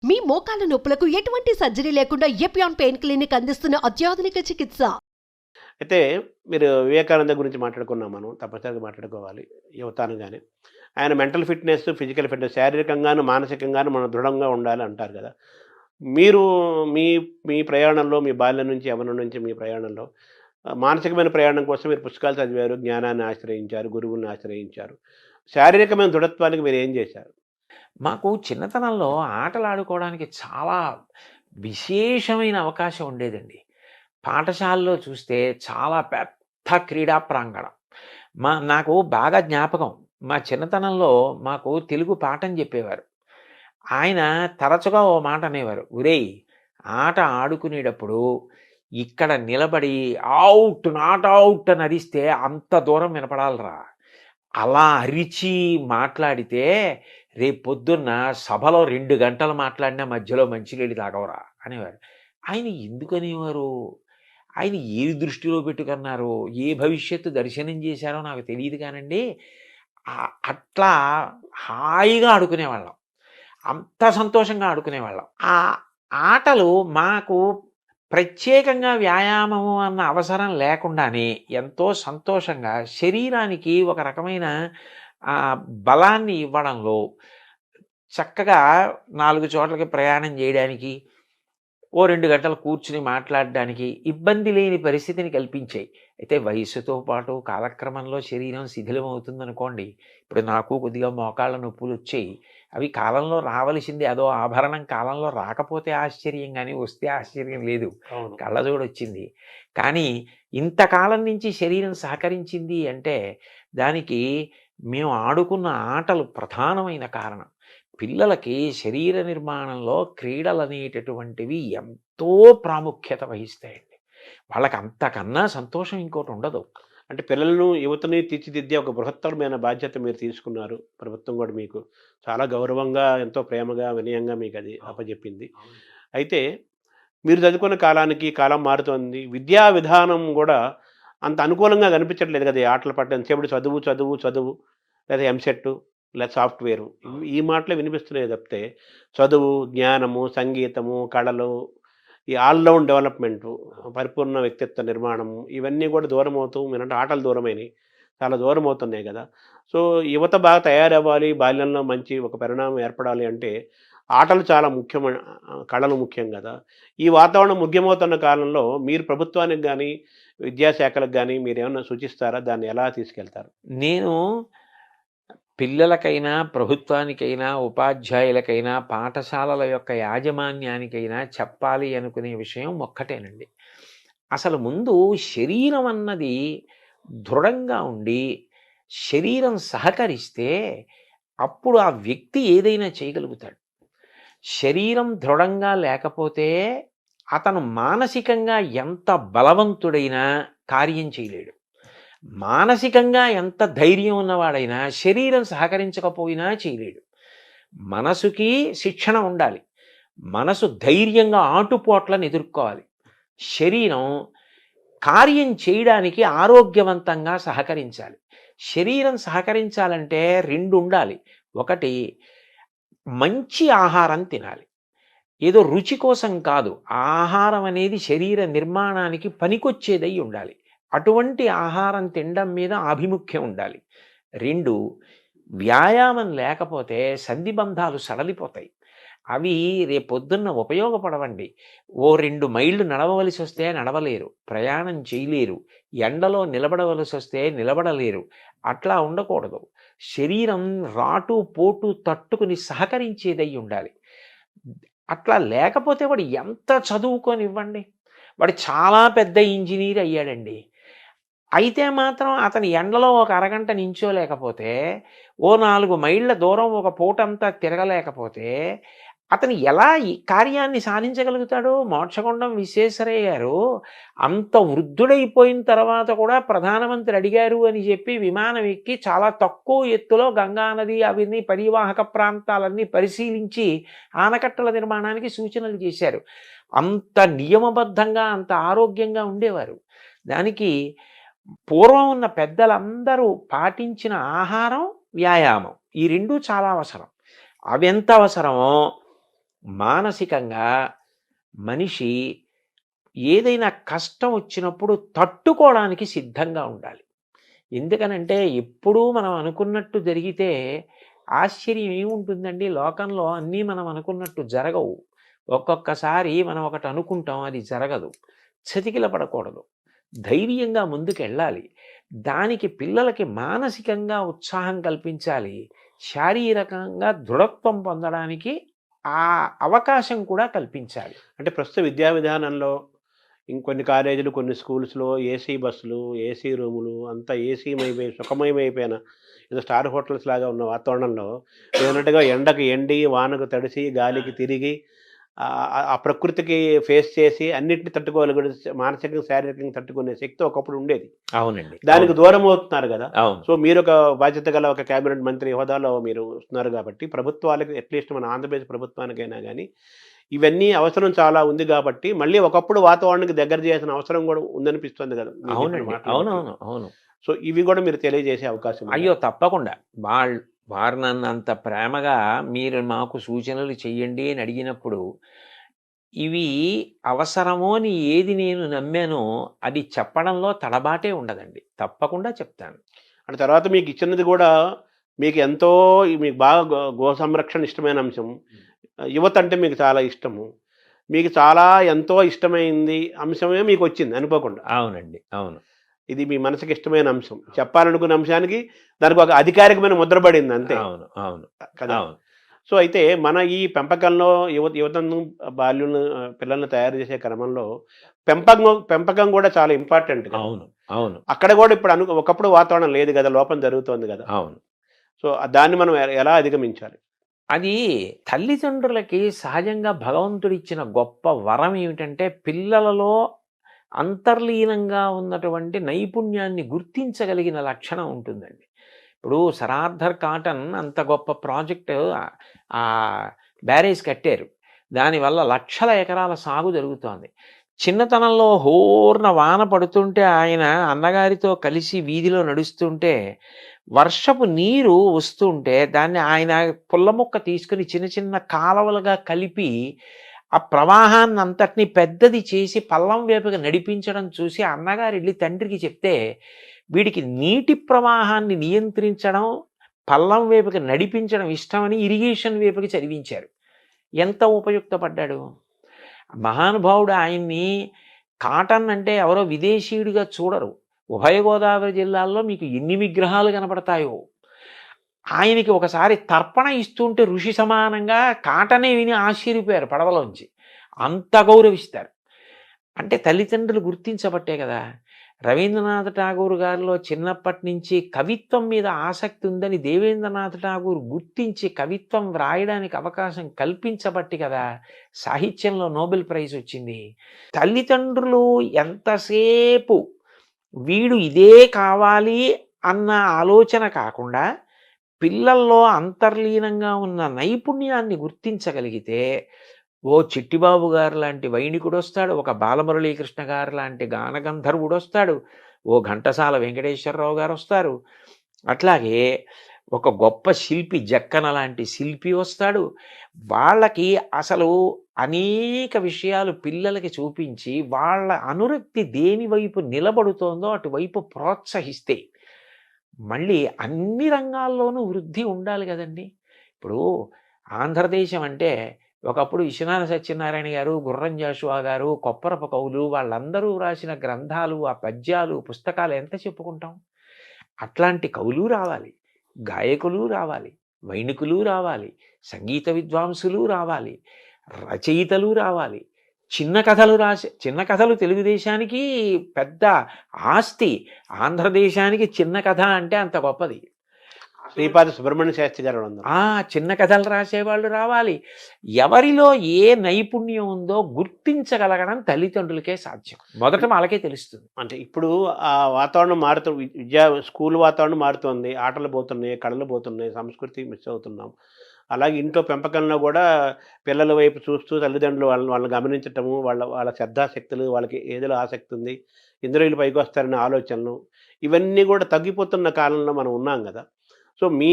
మీ మోకాల నొప్పులకు ఎటువంటి సర్జరీ లేకుండా ఎపియాన్ పెయిన్ క్లినిక్ అందిస్తున్న అత్యాధునిక చికిత్స. అయితే మీరు వివేకానంద గురించి మాట్లాడుకున్నాం మనం. తప్పనిసరిగా మాట్లాడుకోవాలి యువత అనగానే. ఆయన మెంటల్ ఫిట్‌నెస్, ఫిజికల్ ఫిట్‌నెస్ శారీరకంగాను, మానసికంగాను మనం దృఢంగా ఉండాలి అంటారు గదా! మీరు మీ మీ ప్రయాణంలో మీ బాల్యం నుంచి, యవ్వనం నుంచి మీ ప్రయాణంలో మానసికమైన ప్రయాణం కోసం మీరు పుస్తకాలు చదివారు, జ్ఞానాన్ని ఆశ్రయించారు, గురువుల్ని ఆశ్రయించారు. శారీరకమైన దృఢత్వానికి మీరేం జేశారు? మాకు చిన్నతనంలో ఆటలాడుకోవడానికి చాలా విశేషమైన అవకాశం ఉండేదండి. పాఠశాలలో చూస్తే చాలా పెద్ద క్రీడా ప్రాంగణం. నాకు బాగా జ్ఞాపకం. మా చిన్నతనంలో మాకు తెలుగు పాఠం చెప్పేవారు. ఆయన తరచుగా ఓ మాట అనేవారు. "ఒరేయ్! ఆట ఆడుకునేటప్పుడు ఇక్కడ నిలబడి ఔట్, నాట్ ఔట్ అని అరిస్తే అంత దూరం వినపడాలిరా. అలా అరిచి మాట్లాడితే రేపొద్దున్న సభలో 2 గంటలు మాట్లాడినా మధ్యలో మంచినీళ్ళు తాగవురా" అనేవారు. ఆయన ఎందుకనేవారు? ఆయన ఏది దృష్టిలో పెట్టుకున్నారో, ఏ భవిష్యత్తు దర్శనం చేశారో నాకు తెలీదు కానండి. అట్లా హాయిగా ఆడుకునేవాళ్ళం. అంత సంతోషంగా ఆడుకునేవాళ్ళం. ఆ ఆటలు మాకు ప్రత్యేకంగా వ్యాయామము అన్న అవసరం లేకుండానే ఎంతో సంతోషంగా శరీరానికి ఒక రకమైన బలాన్ని ఇవ్వడంలో చక్కగా 4 చోట్లకి ప్రయాణం చేయడానికి, ఓ 2 గంటలు కూర్చుని మాట్లాడడానికి ఇబ్బంది లేని పరిస్థితిని కల్పించాయి. అయితే వయస్సుతో పాటు కాలక్రమంలో శరీరం శిథిలం అవుతుందనుకోండి. ఇప్పుడు నాకు కొద్దిగా మోకాళ్ళ నొప్పులు వచ్చాయి. అవి కాలంలో రావలసింది. అదో ఆభరణం కాలంలో రాకపోతే ఆశ్చర్యం కానీ వస్తే ఆశ్చర్యం లేదు. అవును. కళ్ళజోడొచ్చింది. కానీ ఇంతకాలం నుంచి శరీరం సహకరించింది అంటే దానికి మేము ఆడుకున్న ఆటలు ప్రధానమైన కారణం. పిల్లలకి శరీర నిర్మాణంలో క్రీడలనేటటువంటివి ఎంతో ప్రాముఖ్యత వహిస్తాయండి. వాళ్ళకి అంతకన్నా సంతోషం ఇంకోటి ఉండదు. అంటే పిల్లలను, యువతని తీర్చిదిద్దే ఒక బృహత్తరమైన బాధ్యత మీరు తీసుకున్నారు. ప్రభుత్వం గూడా మీకు చాలా గౌరవంగా, ఎంతో ప్రేమగా, వినయంగా మీకది అప్పజెప్పింది. అయితే మీరు చదువుకున్న కాలానికి కాలం మారుతోంది. విద్యా విధానం గూడా అంత అనుకూలంగా కనిపించట్లేదు గదా! ఈ ఆటల పట్ల ఎంతసేపటి చదువు, చదువు, చదువు లేదా ఎంసెట్ లేదా సాఫ్ట్‌వేరు ఈ మాటలే వినిపిస్తున్నాయి తప్పితే చదువు, జ్ఞానము, సంగీతము, కళలు, ఈ ఆల్ రౌండ్ డెవలప్‌మెంటు, పరిపూర్ణ వ్యక్తిత్వ నిర్మాణము ఇవన్నీ గూడా దూరమవుతూ మీరంటే ఆటలు దూరమైనయి. చాలా దూరమవుతున్నాయి గదా! సో, యువత బాగా తయారవ్వాలి, బాల్యంలో మంచి ఒక పరిణామం ఏర్పడాలి అంటే ఆటలు చాలా ముఖ్యమైన కళలు ముఖ్యం గదా! ఈ వాతావరణం ముఖ్యమవుతున్న కాలంలో మీరు ప్రభుత్వానికి గానీ, విద్యాశాఖలకు గానీ మీరేమన్నా సూచిస్తారా? దాన్ని ఎలా తీసుకెళ్తారు? నేను పిల్లలకైనా, ప్రభుత్వానికైనా, ఉపాధ్యాయులకైనా, పాఠశాలల యొక్క యాజమాన్యానికైనా చెప్పాలి అనుకునే విషయం ఒక్కటేనండి. అసలు ముందు శరీరం అన్నది దృఢంగా ఉండి, శరీరం సహకరిస్తే అప్పుడు ఆ వ్యక్తి ఏదైనా చేయగలుగుతాడు. శరీరం దృఢంగా లేకపోతే అతను మానసికంగా ఎంత బలవంతుడైనా కార్యం చేయలేడు. మానసికంగా ఎంత ధైర్యం ఉన్నవాడైనా శరీరం సహకరించకపోయినా చేయలేడు. మనసుకి శిక్షణ ఉండాలి. మనసు ధైర్యంగా ఆటుపోట్లను ఎదుర్కోవాలి. శరీరం కార్యం చేయడానికి ఆరోగ్యవంతంగా సహకరించాలి. శరీరం సహకరించాలంటే 2 ఉండాలి. ఒకటి, మంచి ఆహారం తినాలి. ఏదో రుచి కోసం కాదు. ఆహారం అనేది శరీర నిర్మాణానికి పనికొచ్చేదై ఉండాలి. అటువంటి ఆహారం తినడం మీద ఆభిముఖ్యం ఉండాలి. 2, వ్యాయామం లేకపోతే సంధిబంధాలు సడలిపోతాయి. అవి రేపొద్దున్న ఉపయోగపడవండి. ఓ 2 మైళ్ళు నడవవలసి వస్తే నడవలేరు, ప్రయాణం చేయలేరు, ఎండలో నిలబడవలసి వస్తే నిలబడలేరు. అట్లా ఉండకూడదు. శరీరం రాటు పోటు తట్టుకుని సహకరించేదై ఉండాలి. అట్లా లేకపోతే వాడు ఎంత చదువుకొనివ్వండి, వాడు చాలా పెద్ద ఇంజనీర్ అయ్యాడండి. అయితే మాత్రం అతని ఎండలో ఒక అరగంట నించోలేకపోతే, ఓ 4 మైళ్ళ దూరం ఒక పూటంతా తిరగలేకపోతే అతను ఎలా ఈ కార్యాన్ని సాధించగలుగుతాడు? మోక్షగుండం విశ్వేశ్వరయ్య గారు అంత వృద్ధుడైపోయిన తర్వాత కూడా ప్రధానమంత్రి అడిగారు అని చెప్పి విమానం ఎక్కి చాలా తక్కువ ఎత్తులో గంగానది అవన్నీ పరివాహక ప్రాంతాలన్నీ పరిశీలించి ఆనకట్టల నిర్మాణానికి సూచనలు చేశారు. అంత నియమబద్ధంగా, అంత ఆరోగ్యంగా ఉండేవారు. దానికి పూర్వం ఉన్న పెద్దలందరూ పాటించిన ఆహారం, వ్యాయామం ఈ 2 చాలా అవసరం. అవెంత అవసరమో మానసికంగా మనిషి ఏదైనా కష్టం వచ్చినప్పుడు తట్టుకోవడానికి సిద్ధంగా ఉండాలి. ఎందుకనంటే ఎప్పుడూ మనం అనుకున్నట్టు జరిగితే ఆశ్చర్యం ఏముంటుందండి? లోకంలో అన్నీ మనం అనుకున్నట్టు జరగవు. ఒక్కొక్కసారి మనం ఒకటి అనుకుంటాం, అది జరగదు. చతికిల పడకూడదు. ధైర్యంగా ముందుకెళ్ళాలి. దానికి పిల్లలకి మానసికంగా ఉత్సాహం కల్పించాలి. శారీరకంగా దృఢత్వం పొందడానికి ఆ అవకాశం కూడా కల్పించాలి. అంటే ప్రస్తుత విద్యా విధానంలో ఇంకొన్ని కాలేజీలు, కొన్ని స్కూల్స్‌లో ఏసీ బస్సులు, ఏసీ రూములు అంతా ఏసీమయమై సుఖమయమైపోయిన ఏదో స్టార్ హోటల్స్ లాగా ఉన్న వాతావరణంలో మీరన్నట్టుగా ఎండకి ఎండి, వానకు తడిసి, గాలికి తిరిగి ఆ ప్రకృతికి ఫేస్ చేసి అన్నిటిని తట్టుకోగలిగే మానసికంగా, శారీరకంగా తట్టుకునే శక్తి ఒకప్పుడు ఉండేది. అవునండి. దానికి దూరం అవుతున్నారు గదా! అవును. సో, మీరొక బాధ్యత గల ఒక క్యాబినెట్ మంత్రి హోదాలో మీరు వస్తున్నారు గాబట్టి, ప్రభుత్వాలకి అట్‌లీస్ట్ మన ఆంధ్రప్రదేశ్ ప్రభుత్వానికైనా గానీ, ఇవన్నీ అవసరం చాలా ఉంది గాబట్టి, మళ్ళీ ఒకప్పుడు వాతావరణానికి దగ్గర చేయాల్సిన అవసరం గూడా ఉందనిపిస్తుంది గదా! మీరు చెప్పిన అవునండి. మాటలు బట్టి. అవునవును. అవును. సో, ఇవి గూడా మీరు తెలియజేసే అవకాశం ఉందా? అయ్యో! తప్పకుండా. వారు నన్ను అంత ప్రేమగా మీరు మాకు సూచనలు చెయ్యండి అని అడిగినప్పుడు, ఇవి అవసరమో అని ఏది నేను నమ్మానో అది చెప్పడంలో తడబాటే ఉండదండి. తప్పకుండా చెప్తాను. అంటే తర్వాత మీకిచ్చినది గూడా మీకు ఎంతో మీకు బాగా గో సంరక్షణ ఇష్టమైన అంశం. యువత అంటే మీకు చాలా ఇష్టము. మీకు చాలా ఎంతో ఇష్టమైంది అంశమే మీకొచ్చింది అనుకోకుండా. అవునండి. అవును. ఇది మీ మనసుకి ఇష్టమైన అంశం. చెప్పాలనుకున్న అంశానికి దానికి ఒక అధికారికమైన ముద్ర పడింది అంతే. అవును. అవును. కదా! అవును. సో, అయితే మన ఈ పెంపకంలో యువతను బాల్యులను పిల్లల్ని తయారు చేసే క్రమంలో పెంపకం గూడా చాలా ఇంపార్టెంట్ కదా! అవును. అవును. అక్కడ గూడా ఇప్పుడు ఒకప్పుడు వాతావరణం లేదు గదా! లోపం జరుగుతోంది గదా! అవును. సో, దాన్ని మనం ఎలా అధిగమించాలి? అది తల్లిదండ్రులకి సహజంగా భగవంతుడిచ్చిన గొప్ప వరం ఏమిటంటే, పిల్లలలో అంతర్లీనంగా ఉన్నటువంటి నైపుణ్యాన్ని గుర్తించగలిగిన లక్షణం ఉంటుందండి. ఇప్పుడు సర్ ఆర్థర్ కాటన్ అంత గొప్ప ప్రాజెక్టు బ్యారేజ్ కట్టారు. దానివల్ల లక్షల ఎకరాల సాగు జరుగుతోంది. చిన్నతనంలో హోర్న వాన పడుతుంటే ఆయన అన్నగారితో కలిసి వీధిలో నడుస్తుంటే వర్షపు నీరు వస్తుంటే దాన్ని ఆయన పుల్ల ముక్క తీసుకుని చిన్న చిన్న కాలవలుగా కలిపి ఆ ప్రవాహాన్ని అంతటిని పెద్దది చేసి పల్లం వైపుగా నడిపించడం చూసి అన్నగారు వెళ్ళి తండ్రికి చెప్తే, వీడికి నీటి ప్రవాహాన్ని నియంత్రించడం, పల్లం వైపుకి నడిపించడం ఇష్టమని ఇరిగేషన్ వైపుకి చదివించారు. ఎంత ఉపయుక్తపడ్డాడు. మహానుభావుడు ఆయన్ని కాటన్ అంటే ఎవరో విదేశీయుడిగా చూడరు. ఉభయ గోదావరి జిల్లాల్లో మీకు ఎన్ని విగ్రహాలు కనపడతాయో. ఆయనకి ఒకసారి తర్పణ ఇస్తుంటే ఋషి సమానంగా కాటనే విని ఆశ్చర్యపోయారు పడవలోంచి. అంత గౌరవిస్తారు. అంటే తల్లిదండ్రులు గుర్తించబట్టే కదా! రవీంద్రనాథ్ ఠాగూర్ గారిలో చిన్నప్పటి నుంచి కవిత్వం మీద ఆసక్తి ఉందని దేవేంద్రనాథ్ ఠాగూర్ గుర్తించి కవిత్వం వ్రాయడానికి అవకాశం కల్పించబట్టి కదా సాహిత్యంలో నోబెల్ ప్రైజ్ వచ్చింది. తల్లిదండ్రులు ఎంతసేపు వీడు ఇదే కావాలి అన్న ఆలోచన కాకుండా పిల్లల్లో అంతర్లీనంగా ఉన్న నైపుణ్యాన్ని గుర్తించగలిగితే ఓ చిట్టిబాబు గారు లాంటి వైణికుడు వస్తాడు, ఒక బాలమురళీకృష్ణ గారు లాంటి గానగంధర్వుడు వస్తాడు, ఓ ఘంటసాల వెంకటేశ్వరరావు గారు వస్తారు, అట్లాగే ఒక గొప్ప శిల్పి జక్కన లాంటి శిల్పి వస్తాడు. వాళ్ళకి అసలు అనేక విషయాలు పిల్లలకి చూపించి వాళ్ళ అనురక్తి దేని వైపు నిలబడుతోందో అటువైపు ప్రోత్సహిస్తే మళ్ళీ అన్ని రంగాల్లోనూ వృద్ధి ఉండాలి కదండి. ఇప్పుడు ఆంధ్రదేశం అంటే ఒకప్పుడు విశ్వనాథ సత్యనారాయణ గారు, గుర్రం జాషువా గారు, కొప్పరపు కవులు వాళ్ళందరూ రాసిన గ్రంథాలు, ఆ పద్యాలు, పుస్తకాలు ఎంత చెప్పుకుంటాం. అట్లాంటి కవులు రావాలి, గాయకులు రావాలి, వైణికులు రావాలి, సంగీత విద్వాంసులు రావాలి, రచయితలు రావాలి. చిన్న కథలు తెలుగుదేశానికి పెద్ద ఆస్తి. ఆంధ్రదేశానికి చిన్న కథ అంటే అంత గొప్పది. శ్రీపాద సుబ్రహ్మణ్య శాస్త్రి గారు ఉన్నారు. చిన్న కథలు రాసేవాళ్ళు రావాలి. ఎవరిలో ఏ నైపుణ్యం ఉందో గుర్తించగలగడం తల్లిదండ్రులకే సాధ్యం. మొదట వాళ్ళకే తెలుస్తుంది. అంటే ఇప్పుడు ఆ వాతావరణం స్కూల్ వాతావరణం మారుతోంది. ఆటలు పోతున్నాయి, కళలు పోతున్నాయి, సంస్కృతి మిస్ అవుతున్నాం. అలాగే ఇంట్లో పెంపకంలో కూడా పిల్లల వైపు చూస్తూ తల్లిదండ్రులు వాళ్ళని గమనించటము, వాళ్ళ శ్రద్ధాశక్తులు, వాళ్ళకి ఏదిలో ఆసక్తి ఉంది, ఇందులో వీళ్ళు పైకి వస్తారనే ఆలోచనలు, ఇవన్నీ కూడా తగ్గిపోతున్న కాలంలో మనం ఉన్నాం కదా! సో, మీ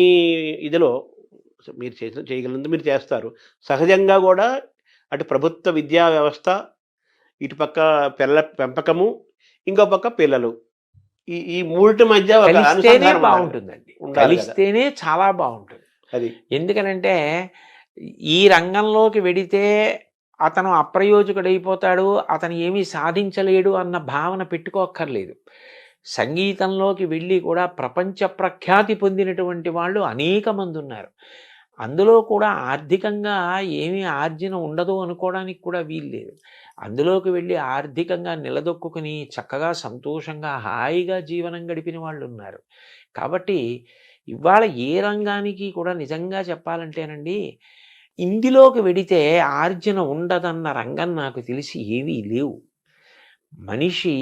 ఇదిలో మీరు చేయగలిగినంత మీరు చేస్తారు. సహజంగా కూడా అటు ప్రభుత్వ విద్యా వ్యవస్థ, ఇటుపక్క పిల్లల పెంపకము, ఇంకో పక్క పిల్లలు. ఈ ఈ మూడిటి మధ్య ఒక కలిస్తేనే అనుసంధానం ఉండాలి. బాగుంటుందండి. ఉండాలి కదా! కలిస్తేనే చాలా బాగుంటుంది. అది. ఎందుకనంటే ఈ రంగంలోకి వెడితే అతను అప్రయోజకుడైపోతాడు, అతను ఏమీ సాధించలేడు అన్న భావన పెట్టుకోక్కర్లేదు. సంగీతంలోకి వెళ్ళి కూడా ప్రపంచ ప్రఖ్యాతి పొందినటువంటి వాళ్ళు అనేక మంది ఉన్నారు. అందులో కూడా ఆర్థికంగా ఏమీ ఆర్జన ఉండదు అనుకోవడానికి కూడా వీల్లేదు. అందులోకి వెళ్ళి ఆర్థికంగా నిలదొక్కుని చక్కగా సంతోషంగా హాయిగా జీవనం గడిపిన వాళ్ళు ఉన్నారు. కాబట్టి ఇవాళ ఏ రంగానికి కూడా నిజంగా చెప్పాలంటేనండి, ఇందులోకి వెడితే ఆర్జన ఉండదన్న రంగం నాకు తెలిసి ఏవీ లేవు. మనిషి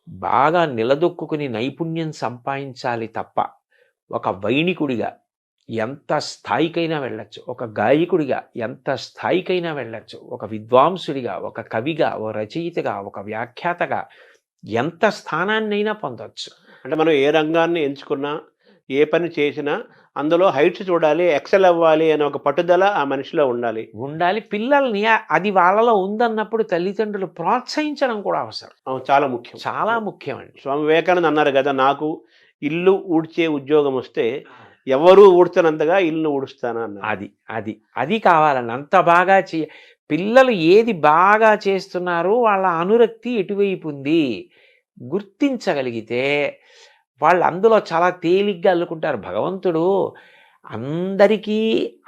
బాగా నిలదొక్కుని నైపుణ్యం సంపాదించాలి తప్ప ఒక వైణికుడిగా ఎంత స్థాయికైనా వెళ్ళచ్చు, ఒక గాయకుడిగా ఎంత స్థాయికైనా వెళ్ళచ్చు, ఒక విద్వాంసుడిగా, ఒక కవిగా, ఒక రచయితగా, ఒక వ్యాఖ్యాతగా ఎంత స్థానాన్నైనా పొందవచ్చు. అంటే మనం ఏ రంగాన్ని ఎంచుకున్నా, ఏ పని చేసినా అందులో హైట్స్ చూడాలి, ఎక్సెల్ అవ్వాలి అనే ఒక పట్టుదల ఆ మనిషిలో ఉండాలి. పిల్లల్ని అది వాళ్ళలో ఉందన్నప్పుడు తల్లిదండ్రులు ప్రోత్సహించడం కూడా అవసరం. చాలా ముఖ్యం. చాలా ముఖ్యమండి. స్వామి వివేకానంద అన్నారు కదా, నాకు ఇల్లు ఊడ్చే ఉద్యోగం వస్తే ఎవరు ఊడ్చనంతగా ఇల్లు ఊడుస్తాను అన్నారు. అది కావాలండి. అంత బాగా పిల్లలు ఏది బాగా చేస్తున్నారో వాళ్ళ అనురక్తి ఎటువైపు ఉంది గుర్తించగలిగితే వాళ్ళు అందులో చాలా తేలిగ్గా అల్లుకుంటారు. భగవంతుడు అందరికీ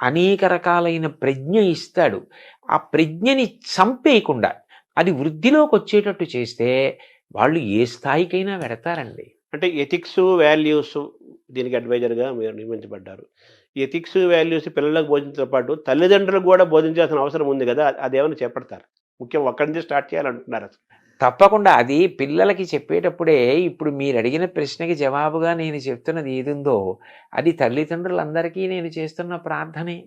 అనేక రకాలైన ప్రజ్ఞ ఇస్తాడు. ఆ ప్రజ్ఞని చంపేయకుండా అది వృద్ధిలోకి వచ్చేటట్టు చేస్తే వాళ్ళు ఏ స్థాయికైనా వెడతారండి. అంటే ఎథిక్స్, వాల్యూస్ దీనికి అడ్వైజర్గా మీరు నియమించబడ్డారు. ఎథిక్స్, వాల్యూస్ పిల్లలకు బోధించడంతో పాటు తల్లిదండ్రులకు కూడా బోధించాల్సిన అవసరం ఉంది కదా, అదేమైనా చేపడతారు? ముఖ్యం అక్కడి నుంచి స్టార్ట్ చేయాలంటున్నారు. తప్పకుండా అది పిల్లలకి చెప్పేటప్పుడే ఇప్పుడు మీరు అడిగిన ప్రశ్నకి జవాబుగా నేను చెప్తున్నది ఏదుందో అది తల్లిదండ్రులందరికీ నేను చేస్తున్న ప్రార్థనే.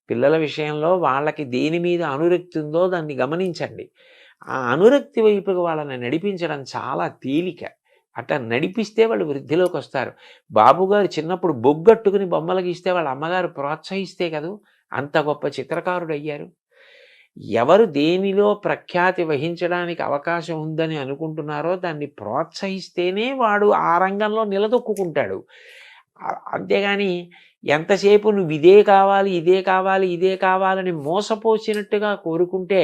పిల్లల విషయంలో వాళ్ళకి దేని మీద అనురక్తి ఉందో దాన్ని గమనించండి. ఆ అనురక్తి వైపుకి వాళ్ళని నడిపించడం చాలా తేలిక. అట్లా నడిపిస్తే వాళ్ళు వృద్ధిలోకి వస్తారు. బాబుగారు చిన్నప్పుడు బొగ్గట్టుకుని బొమ్మలు గీస్తే వాళ్ళ అమ్మగారు ప్రోత్సహిస్తే కదా అంత గొప్ప చిత్రకారుడు అయ్యారు. ఎవరు దేనిలో ప్రఖ్యాతి వహించడానికి అవకాశం ఉందని అనుకుంటున్నారో దాన్ని ప్రోత్సహిస్తేనే వాడు ఆ రంగంలో నిలదొక్కుంటాడు. అంతేగాని ఎంతసేపు నువ్వు ఇదే కావాలి, ఇదే కావాలి, ఇదే కావాలని మోసపోసినట్టుగా కోరుకుంటే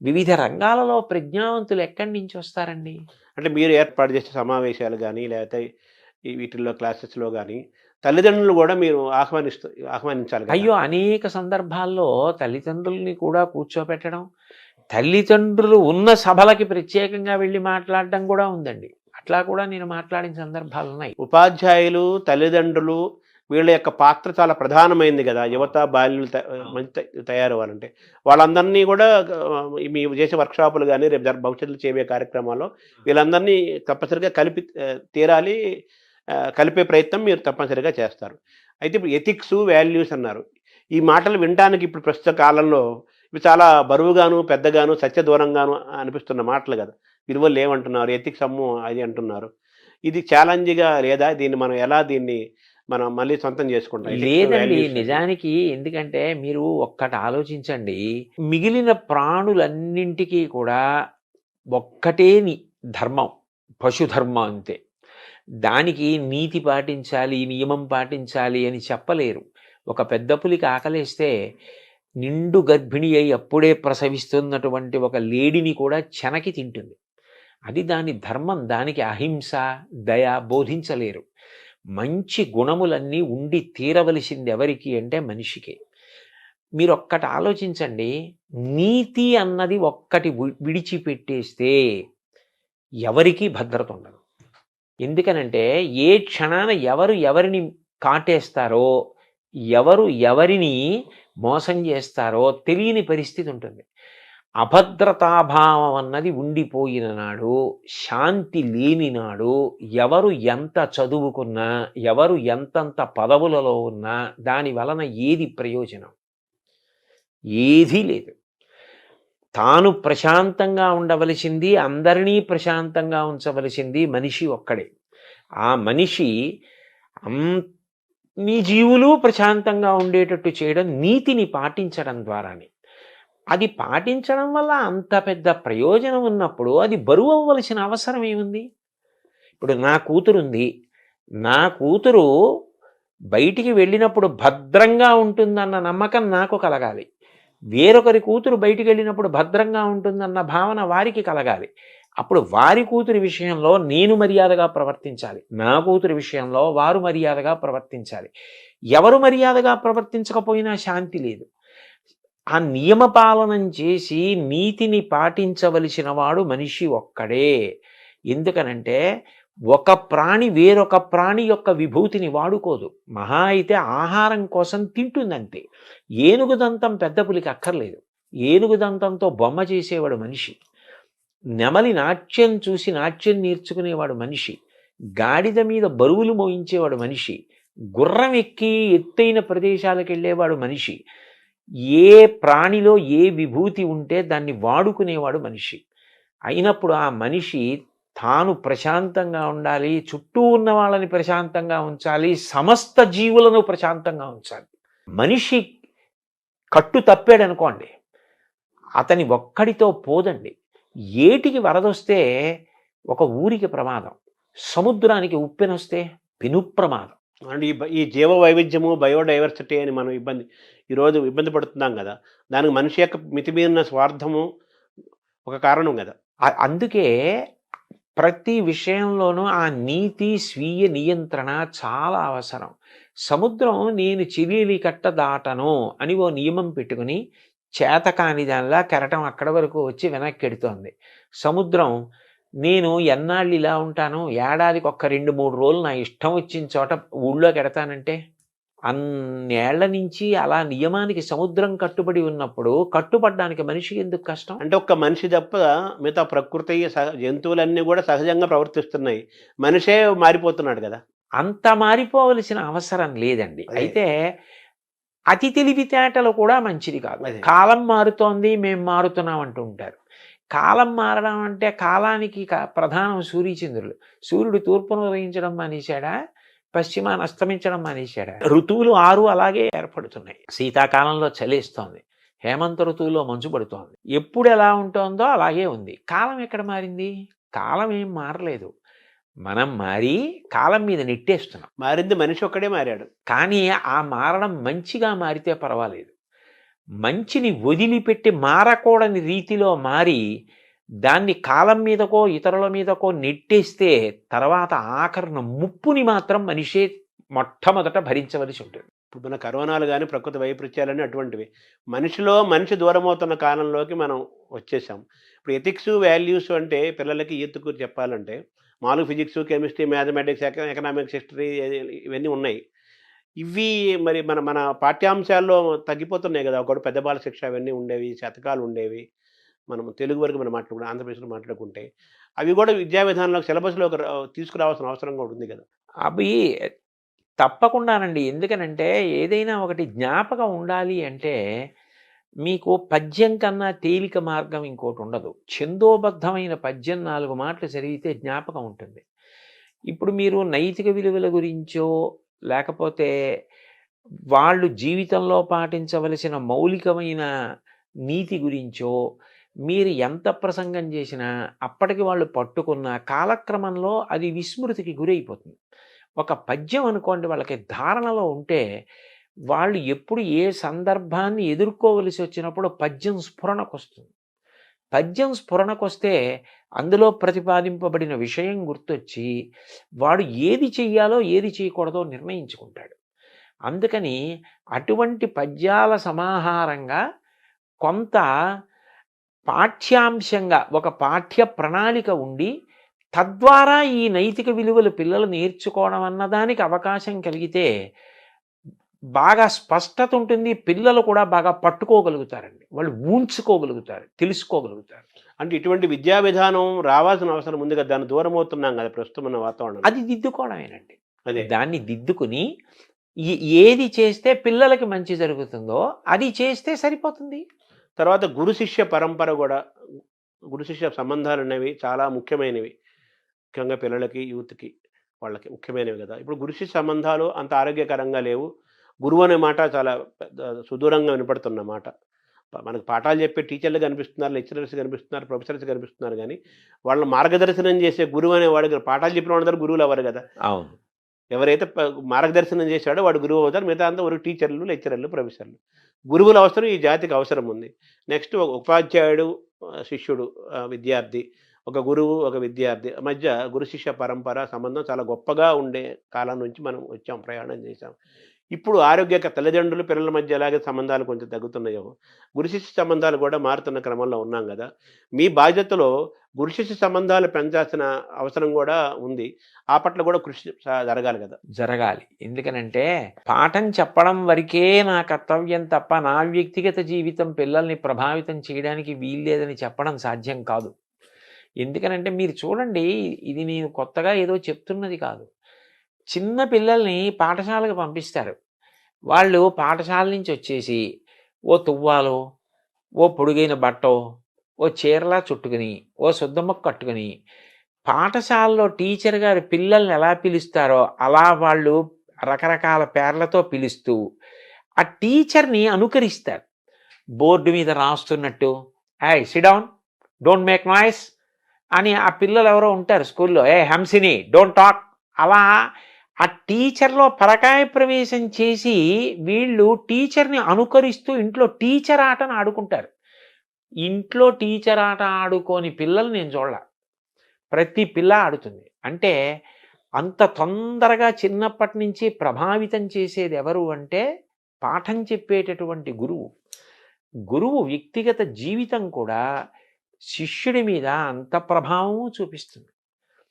వివిధ రంగాలలో ప్రజ్ఞావంతులు ఎక్కడి నుంచి వస్తారండి? అంటే మీరు ఏర్పాటు చేసే సమావేశాలు కానీ లేకపోతే వీటిల్లో క్లాసెస్లో కానీ తల్లిదండ్రులు కూడా మీరు ఆహ్వానించాలి. అయ్యో, అనేక సందర్భాల్లో తల్లిదండ్రుల్ని కూడా కూర్చోపెట్టడం, తల్లిదండ్రులు ఉన్న సభలకి ప్రత్యేకంగా వెళ్ళి మాట్లాడడం కూడా ఉందండి. అట్లా కూడా నేను మాట్లాడిన సందర్భాలు ఉన్నాయి. ఉపాధ్యాయులు, తల్లిదండ్రులు వీళ్ళ యొక్క పాత్ర చాలా ప్రధానమైంది కదా, యువత బాల్యులు మంచి తయారవ్వాలంటే. వాళ్ళందరినీ కూడా మీ చేసే వర్క్షాపులు కానీ రేపు భవిష్యత్తులో చేయే కార్యక్రమాల్లో వీళ్ళందరినీ తప్పనిసరిగా తీరాలి, కలిపే ప్రయత్నం మీరు తప్పనిసరిగా చేస్తారు. అయితే ఇప్పుడు ఎథిక్స్, వాల్యూస్ అన్నారు. ఈ మాటలు వినడానికి ఇప్పుడు ప్రస్తుత కాలంలో ఇవి చాలా బరువుగాను, పెద్దగాను, సత్యదూరంగాను అనిపిస్తున్న మాటలు కదా. విలువలు ఏమంటున్నారు, ఎథిక్స్ అమ్ము అది అంటున్నారు. ఇది ఛాలెంజ్గా లేదా? దీన్ని మనం ఎలా మనం మళ్ళీ సొంతం చేసుకుంటాం? లేదండి, నిజానికి ఎందుకంటే మీరు ఒక్కటి ఆలోచించండి, మిగిలిన ప్రాణులన్నింటికీ కూడా ఒక్కటే ధర్మం, పశుధర్మం అంతే. దానికి నీతి పాటించాలి, నియమం పాటించాలి అని చెప్పలేరు. ఒక పెద్ద పులికి ఆకలేస్తే నిండు గర్భిణి అయి అప్పుడే ప్రసవిస్తున్నటువంటి ఒక లేడిని కూడా చెనకి తింటుంది. అది దాని ధర్మం. దానికి అహింస, దయ బోధించలేరు. మంచి గుణములన్నీ ఉండి తీరవలసింది ఎవరికి అంటే మనిషికి. మీరు ఒక్కటి ఆలోచించండి, నీతి అన్నది ఒక్కటి విడిచిపెట్టేస్తే ఎవరికీ భద్రత ఉండదు. ఎందుకనంటే ఏ క్షణాన ఎవరు ఎవరిని కాటేస్తారో, ఎవరు ఎవరిని మోసం చేస్తారో తెలియని పరిస్థితి ఉంటుంది. అభద్రతాభావం అన్నది ఉండిపోయిన నాడు, శాంతి లేని నాడు, ఎవరు ఎంత చదువుకున్నా, ఎవరు ఎంతంత పదవులలో ఉన్నా దాని వలన ఏది ప్రయోజనం? ఏదీ లేదు. తాను ప్రశాంతంగా ఉండవలసింది, అందరినీ ప్రశాంతంగా ఉంచవలసింది మనిషి ఒక్కడే. ఆ మనిషి నీ జీవులు ప్రశాంతంగా ఉండేటట్టు చేయడం నీతిని పాటించడం ద్వారానే. అది పాటించడం వల్ల అంత పెద్ద ప్రయోజనం ఉన్నప్పుడు అది బరువు అవ్వవలసిన అవసరం ఏముంది? ఇప్పుడు నా కూతురుంది. నా కూతురు బయటికి వెళ్ళినప్పుడు భద్రంగా ఉంటుందన్న నమ్మకం నాకు కలగాలి. వేరొకరి కూతురు బయటికి వెళ్ళినప్పుడు భద్రంగా ఉంటుందన్న భావన వారికి కలగాలి. అప్పుడు వారి కూతురి విషయంలో నేను మర్యాదగా ప్రవర్తించాలి. నా కూతురి విషయంలో వారు మర్యాదగా ప్రవర్తించాలి. ఎవరు మర్యాదగా ప్రవర్తించకపోయినా శాంతి లేదు. ఆ నియమపాలనం చేసి నీతిని పాటించవలసిన వాడు మనిషి ఒక్కడే. ఎందుకనంటే ఒక ప్రాణి వేరొక ప్రాణి యొక్క విభూతిని వాడుకోదు. మహా అయితే ఆహారం కోసం తింటుందంతే. ఏనుగు దంతం పెద్ద పులికి అక్కర్లేదు. ఏనుగు దంతంతో బొమ్మ చేసేవాడు మనిషి. నెమలి నాట్యం చూసి నాట్యం నేర్చుకునేవాడు మనిషి. గాడిద మీద బరువులు మోయించేవాడు మనిషి. గుర్రం ఎక్కి ఎత్తైన ప్రదేశాలకు వెళ్ళేవాడు మనిషి. ఏ ప్రాణిలో ఏ విభూతి ఉంటే దాన్ని వాడుకునేవాడు మనిషి. అయినప్పుడు ఆ మనిషి తాను ప్రశాంతంగా ఉండాలి, చుట్టూ ఉన్న వాళ్ళని ప్రశాంతంగా ఉంచాలి, సమస్త జీవులను ప్రశాంతంగా ఉంచాలి. మనిషి కట్టు తప్పాడనుకోండి, అతని ఒక్కడితో పోదండి. ఏటికి వరదొస్తే ఒక ఊరికి ప్రమాదం, సముద్రానికి ఉప్పెనొస్తే పెను ప్రమాదం. అండ్ ఈ జీవ వైవిధ్యము, బయోడైవర్సిటీ అని మనం ఈరోజు ఇబ్బంది పడుతున్నాం కదా, దానికి మనిషి యొక్క మితిమీరిన స్వార్థము ఒక కారణం కదా. అందుకే ప్రతి విషయంలోనూ ఆ నీతి, స్వీయ నియంత్రణ చాలా అవసరం. సముద్రం నేను చిలీలి కట్ట దాటను అని ఓ నియమం పెట్టుకుని చేతకాని దానిలా కెరటం అక్కడ వరకు వచ్చి వెనక్కి ఎడుతోంది. సముద్రం నేను ఎన్నాళ్ళు ఇలా ఉంటాను, ఏడాదికి ఒక్క 2-3 రోజులు నా ఇష్టం వచ్చిన చోట ఊళ్ళోకి ఎడతానంటే, అన్నేళ్ల నుంచి అలా నియమానికి సముద్రం కట్టుబడి ఉన్నప్పుడు కట్టుబడ్డానికి మనిషికి ఎందుకు కష్టం? అంటే ఒక్క మనిషి తప్ప మిగతా ప్రకృతి జంతువులన్నీ కూడా సహజంగా ప్రవర్తిస్తున్నాయి, మనిషే మారిపోతున్నాడు కదా. అంత మారిపోవలసిన అవసరం లేదండి. అయితే అతి తెలివితేటలు కూడా మంచిది కాదు. కాలం మారుతోంది, మేము మారుతున్నాం అంటూ ఉంటారు. కాలం మారడం అంటే కాలానికి ప్రధానం సూర్యచంద్రులు. సూర్యుడు తూర్పును ఉదయించడం మానేశాడా, పశ్చిమాన్ని అస్తమించడం మానేశాడా? ఋతువులు 6 అలాగే ఏర్పడుతున్నాయి. శీతాకాలంలో చలేస్తోంది, హేమంత ఋతువులో మంచు పడుతోంది. ఎప్పుడు ఎలా ఉంటుందో అలాగే ఉంది. కాలం ఎక్కడ మారింది? కాలం ఏం మారలేదు. మనం మారి కాలం మీద నెట్టేస్తున్నాం. మారింది మనిషి ఒక్కడే మారాడు. కానీ ఆ మారడం మంచిగా మారితే పర్వాలేదు. మంచిని వదిలిపెట్టి మారకూడని రీతిలో మారి దాన్ని కాలం మీదకో ఇతరుల మీదకో నెట్టేస్తే తర్వాత ఆఖరణ ముప్పుని మాత్రం మనిషే మొట్టమొదట భరించవలసి ఉంటుంది. ఇప్పుడు మన కరోనాలు కానీ ప్రకృతి వైపరీత్యాలని అటువంటివి మనిషి దూరం అవుతున్న కాలంలోకి మనం వచ్చేసాం. ఇప్పుడు ఎథిక్స్, వాల్యూస్ అంటే పిల్లలకి ఈతుకు చెప్పాలంటే మామూలు physics, chemistry, mathematics, economics, history ఇవన్నీ ఉన్నాయి. ఇవి మరి మన పాఠ్యాంశాల్లో తగ్గిపోతున్నాయి కదా. ఒకటి పెద్ద బాల శిక్ష అవన్నీ ఉండేవి, శతకాలు ఉండేవి. మనం తెలుగు వరకు మనం మాట్లాడుకుంటే, ఆంధ్రప్రదేశ్లో మాట్లాడుకుంటే అవి కూడా విద్యా విధానంలో సిలబస్లో తీసుకురావాల్సిన అవసరం కూడా ఉంది కదా. అవి తప్పకుండానండి. ఎందుకనంటే ఏదైనా ఒకటి జ్ఞాపకం ఉండాలి అంటే మీకు పద్యం కన్నా తేలిక మార్గం ఇంకోటి ఉండదు. ఛందోబద్ధమైన పద్యం 4 మాటలు చదివితే జ్ఞాపకం ఉంటుంది. ఇప్పుడు మీరు నైతిక విలువల గురించో లేకపోతే వాళ్ళు జీవితంలో పాటించవలసిన మౌలికమైన నీతి గురించో మీరు ఎంత ప్రసంగం చేసినా అప్పటికి వాళ్ళు పట్టుకున్న కాలక్రమంలో అది విస్మృతికి గురైపోతుంది. ఒక పద్యం అనుకోండి, వాళ్ళకి ధారణలో ఉంటే వాళ్ళు ఎప్పుడు ఏ సందర్భాన్ని ఎదుర్కోవలసి వచ్చినప్పుడు పద్యం స్ఫురణకొస్తుంది. పద్యం స్ఫురణకొస్తే అందులో ప్రతిపాదింపబడిన విషయం గుర్తొచ్చి వాడు ఏది చెయ్యాలో ఏది చేయకూడదో నిర్ణయించుకుంటాడు. అందుకని అటువంటి పద్యాల సమాహారంగా కొంత పాఠ్యాంశంగా ఒక పాఠ్య ప్రణాళిక ఉండి తద్వారా ఈ నైతిక విలువలు పిల్లలు నేర్చుకోవడం అన్నదానికి అవకాశం కలిగితే బాగా స్పష్టత ఉంటుంది. పిల్లలు కూడా బాగా పట్టుకోగలుగుతారండి, వాళ్ళు ఊంచుకోగలుగుతారు, తెలుసుకోగలుగుతారు. అంటే ఇటువంటి విద్యా విధానం రావాల్సిన అవసరం ఉంది కదా, దాన్ని దూరం అవుతున్నాం కదా ప్రస్తుతం ఉన్న వాతావరణం. అది దిద్దుకోవడమేనండి. అదే దాన్ని దిద్దుకుని ఏది చేస్తే పిల్లలకి మంచి జరుగుతుందో అది చేస్తే సరిపోతుంది. తర్వాత గురు శిష్య పరంపర కూడా, గురు శిష్య సంబంధాలు అనేవి చాలా ముఖ్యమైనవి, ముఖ్యంగా పిల్లలకి, యూత్కి. వాళ్ళకి ముఖ్యమైనవి కదా. ఇప్పుడు గురు శిష్య సంబంధాలు అంత ఆరోగ్యకరంగా లేవు. గురువు అనే మాట చాలా పెద్ద సుదూరంగా వినపడుతున్న మాట. మనకు పాఠాలు చెప్పే టీచర్లు కనిపిస్తున్నారు, లెక్చరర్స్ కనిపిస్తున్నారు, ప్రొఫెసర్స్ కనిపిస్తున్నారు గానీ, వాళ్ళని మార్గదర్శనం చేసే గురువు అనేవాడు పాఠాలు చెప్పిన వాళ్ళందరూ గురువులు అవ్వరు కదా. అవును. ఎవరైతే మార్గదర్శనం చేశాడో వాడు గురువు అవుతారు. మిగతా అంతా ఒక టీచర్లు, లెక్చరర్లు, ప్రొఫెసర్లు. గురువుల అవసరం ఈ జాతికి అవసరం ఉంది. నెక్స్ట్ ఒక ఉపాధ్యాయుడు, శిష్యుడు, విద్యార్థి, ఒక గురువు, ఒక విద్యార్థి మధ్య గురు శిష్య పరంపర సంబంధం చాలా గొప్పగా ఉండే కాలం నుంచి మనం వచ్చాం, ప్రయాణం చేశాం. ఇప్పుడు తల్లిదండ్రులు, పిల్లల మధ్య ఎలాగే సంబంధాలు కొంచెం తగ్గుతున్నాయో, గురు శిష్య సంబంధాలు కూడా మారుతున్న క్రమంలో ఉన్నాం కదా. మీ బాధ్యతలో గురు శిష్య సంబంధాలు పెంచాల్సిన అవసరం కూడా ఉంది. ఆ పట్ల కూడా కృషి జరగాలి కదా. జరగాలి. ఎందుకనంటే పాఠం చెప్పడం వరకే నా కర్తవ్యం తప్ప నా వ్యక్తిగత జీవితం పిల్లల్ని ప్రభావితం చేయడానికి వీల్లేదని చెప్పడం సాధ్యం కాదు. ఎందుకనంటే మీరు చూడండి, ఇది నేను కొత్తగా ఏదో చెప్తున్నది కాదు. చిన్న పిల్లల్ని పాఠశాలకు పంపిస్తారు. వాళ్ళు పాఠశాల నుంచి వచ్చేసి ఓ తువ్వాలో, ఓ పొడుగైన బట్టో, ఓ చీరలా చుట్టుకుని, ఓ సుద్దముక్క కట్టుకుని, పాఠశాలలో టీచర్ గారు పిల్లల్ని ఎలా పిలుస్తారో అలా వాళ్ళు రకరకాల పేర్లతో పిలుస్తూ ఆ టీచర్ని అనుకరిస్తారు. బోర్డు మీద రాస్తున్నట్టు, ఏయ్ SIT down, don't make noise అని ఆ పిల్లలు ఎవరో ఉంటారు స్కూల్లో, ఏ హంసిని డోంట్ టాక్, అలా ఆ టీచర్లో పరకాయ ప్రవేశం చేసి వీళ్ళు టీచర్ని అనుకరిస్తూ ఇంట్లో టీచర్ ఆటను ఆడుకుంటారు. ఇంట్లో టీచర్ ఆట ఆడుకోని పిల్లలు నేను చూడలే. ప్రతి పిల్ల ఆడుతుంది. అంటే అంత తొందరగా చిన్నప్పటి నుంచి ప్రభావితం చేసేది ఎవరు అంటే పాఠం చెప్పేటటువంటి గురువు. గురువు వ్యక్తిగత జీవితం కూడా శిష్యుడి మీద అంత ప్రభావం చూపిస్తుంది.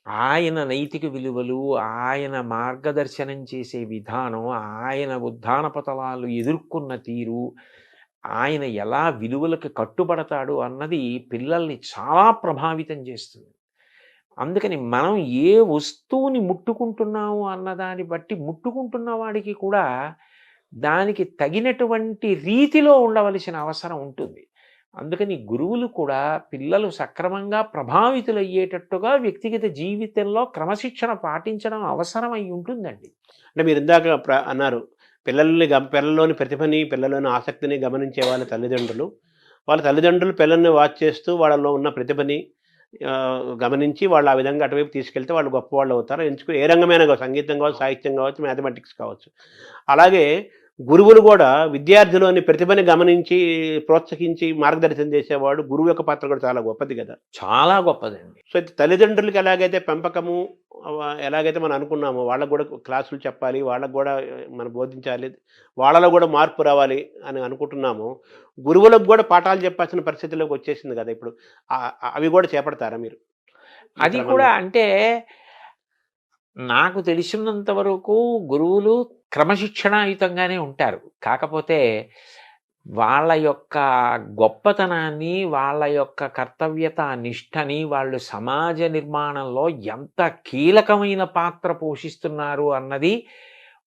ఆయన నైతిక విలువలు, ఆయన మార్గదర్శనం చేసే విధానం, ఆయన ఉద్ధాన పతలాలు ఎదుర్కొన్న తీరు, ఆయన ఎలా విలువలకు కట్టుబడతాడు అన్నది పిల్లల్ని చాలా ప్రభావితం చేస్తుంది. అందుకని మనం ఏ వస్తువుని ముట్టుకుంటున్నాము అన్నదాన్ని బట్టి ముట్టుకుంటున్న వాడికి కూడా దానికి తగినటువంటి రీతిలో ఉండవలసిన అవసరం ఉంటుంది. అందుకని గురువులు కూడా పిల్లలు సక్రమంగా ప్రభావితులయ్యేటట్టుగా వ్యక్తిగత జీవితంలో క్రమశిక్షణ పాటించడం అవసరమై ఉంటుందండి. అంటే మీరు ఇందాక అన్నారు, పిల్లల్లోని ప్రతిభని, పిల్లల్లోని ఆసక్తిని గమనించే వాళ్ళ తల్లిదండ్రులు పిల్లల్ని వాచ్ చేస్తూ వాళ్ళలో ఉన్న ప్రతిభని గమనించి వాళ్ళు ఆ విధంగా అటువైపు తీసుకెళ్తే వాళ్ళు గొప్పవాళ్ళు అవుతారు. ఎంచుకుని ఏ రంగమైనా కావచ్చు, సంగీతం కావచ్చు, సాహిత్యం కావచ్చు, మ్యాథమెటిక్స్ కావచ్చు. అలాగే గురువులు కూడా విద్యార్థిలోని ప్రతిభని గమనించి, ప్రోత్సహించి మార్గదర్శనం చేసేవాడు. గురువు యొక్క పాత్ర కూడా చాలా గొప్పది కదా. చాలా గొప్పదండి. సో తల్లిదండ్రులకి ఎలాగైతే పెంపకము, ఎలాగైతే మనం అనుకున్నామో వాళ్ళకు కూడా క్లాసులు చెప్పాలి, వాళ్ళకు కూడా మనం బోధించాలి, వాళ్ళలో కూడా మార్పు రావాలి అని అనుకుంటున్నాము. గురువులకు కూడా పాఠాలు చెప్పాల్సిన పరిస్థితిలోకి వచ్చేసింది కదా ఇప్పుడు. అవి కూడా చేపడతారా మీరు? అది కూడా అంటే నాకు తెలిసినంత వరకు గురువులు క్రమశిక్షణాయుతంగానే ఉంటారు. కాకపోతే వాళ్ళ యొక్క గొప్పతనాన్ని, వాళ్ళ యొక్క కర్తవ్యత నిష్టని వాళ్ళు సమాజ నిర్మాణంలో ఎంత కీలకమైన పాత్ర పోషిస్తున్నారు అన్నది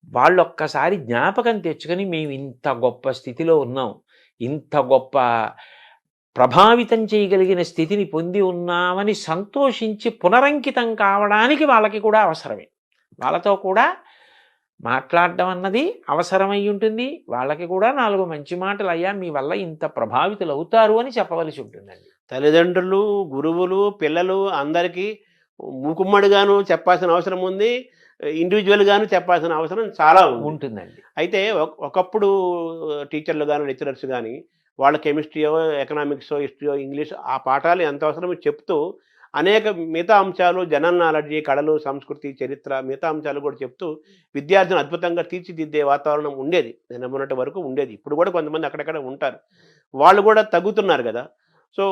వాళ్ళు ఒక్కసారి జ్ఞాపకం తెచ్చుకొని మేము ఇంత గొప్ప స్థితిలో ఉన్నాం, ఇంత గొప్ప ప్రభావితం చేయగలిగిన స్థితిని పొంది ఉన్నామని సంతోషించి పునరంకితం కావడానికి వాళ్ళకి కూడా అవసరమే. వాళ్ళతో కూడా మాట్లాడడం అన్నది అవసరమై ఉంటుంది. వాళ్ళకి కూడా 4 మంచి మాటలు, అయ్యా మీ వల్ల ఇంత ప్రభావితులు అవుతారు అని చెప్పవలసి ఉంటుందండి. తల్లిదండ్రులు, గురువులు, పిల్లలు అందరికీ మూకుమ్మడిగాను చెప్పాల్సిన అవసరం ఉంది, ఇండివిజువల్గాను చెప్పాల్సిన అవసరం చాలా ఉంటుందండి. అయితే ఒకప్పుడు టీచర్లు కానీ, లెక్చరర్స్ కానీ వాళ్ళ కెమిస్ట్రీయో, ఎకనామిక్సో, హిస్టరీయో, ఇంగ్లీష్ ఆ పాఠాలు ఎంత అవసరమో చెప్తూ అనేక మిగతా అంశాలు, జనరల్ నాలెడ్జి, కళలు, సంస్కృతి, చరిత్ర, మిగతా అంశాలు కూడా చెప్తూ విద్యార్థిని అద్భుతంగా తీర్చిదిద్దే వాతావరణం ఉండేది. నేను మొన్నటి వరకు ఉండేది. ఇప్పుడు కూడా కొంతమంది అక్కడక్కడ ఉంటారు. వాళ్ళు కూడా తగ్గుతున్నారు కదా. సో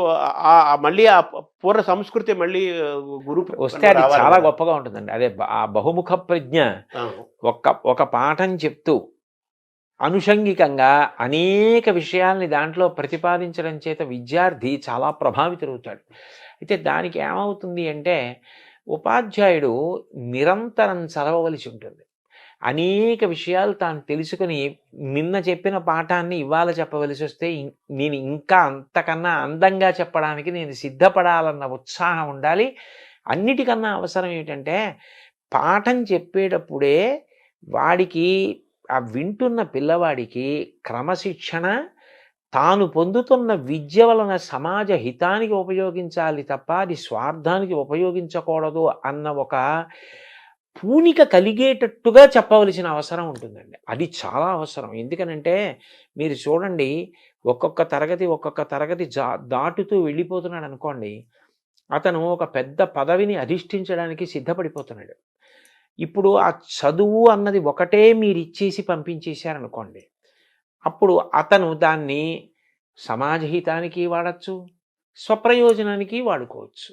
మళ్ళీ ఆ పూర్వ సంస్కృతి మళ్ళీ గురు వస్తే అది చాలా గొప్పగా ఉంటుందండి. అదే ఆ బహుముఖ ప్రజ్ఞ. ఒక పాఠం చెప్తూ అనుషంగికంగా అనేక విషయాల్ని దాంట్లో ప్రతిపాదించడం చేత విద్యార్థి చాలా ప్రభావితులవుతాడు. అయితే దానికి ఏమవుతుంది అంటే ఉపాధ్యాయుడు నిరంతరం చదవవలసి ఉంటుంది. అనేక విషయాలు తాను తెలుసుకుని నిన్న చెప్పిన పాఠాన్ని ఇవాళ చెప్పవలసి వస్తే నేను ఇంకా అంతకన్నా అందంగా చెప్పడానికి నేను సిద్ధపడాలన్న ఉత్సాహం ఉండాలి. అన్నిటికన్నా అవసరం ఏంటంటే పాఠం చెప్పేటప్పుడే వాడికి ఆ వింటున్న పిల్లవాడికి క్రమశిక్షణ, తాను పొందుతున్న విద్య వలన సమాజ హితానికి ఉపయోగించాలి తప్ప అది స్వార్థానికి ఉపయోగించకూడదు అన్న ఒక పూనిక కలిగేటట్టుగా చెప్పవలసిన అవసరం ఉంటుందండి. అది చాలా అవసరం. ఎందుకనంటే మీరు చూడండి, ఒక్కొక్క తరగతి దాటుతూ వెళ్ళిపోతున్నాడు అనుకోండి, అతను ఒక పెద్ద పదవిని అధిష్ఠించడానికి సిద్ధపడిపోతున్నాడు. ఇప్పుడు ఆ చదువు అన్నది ఒకటే మీరు ఇచ్చేసి పంపించేశారనుకోండి, అప్పుడు అతను దాన్ని సమాజహితానికి వాడచ్చు, స్వప్రయోజనానికి వాడుకోవచ్చు.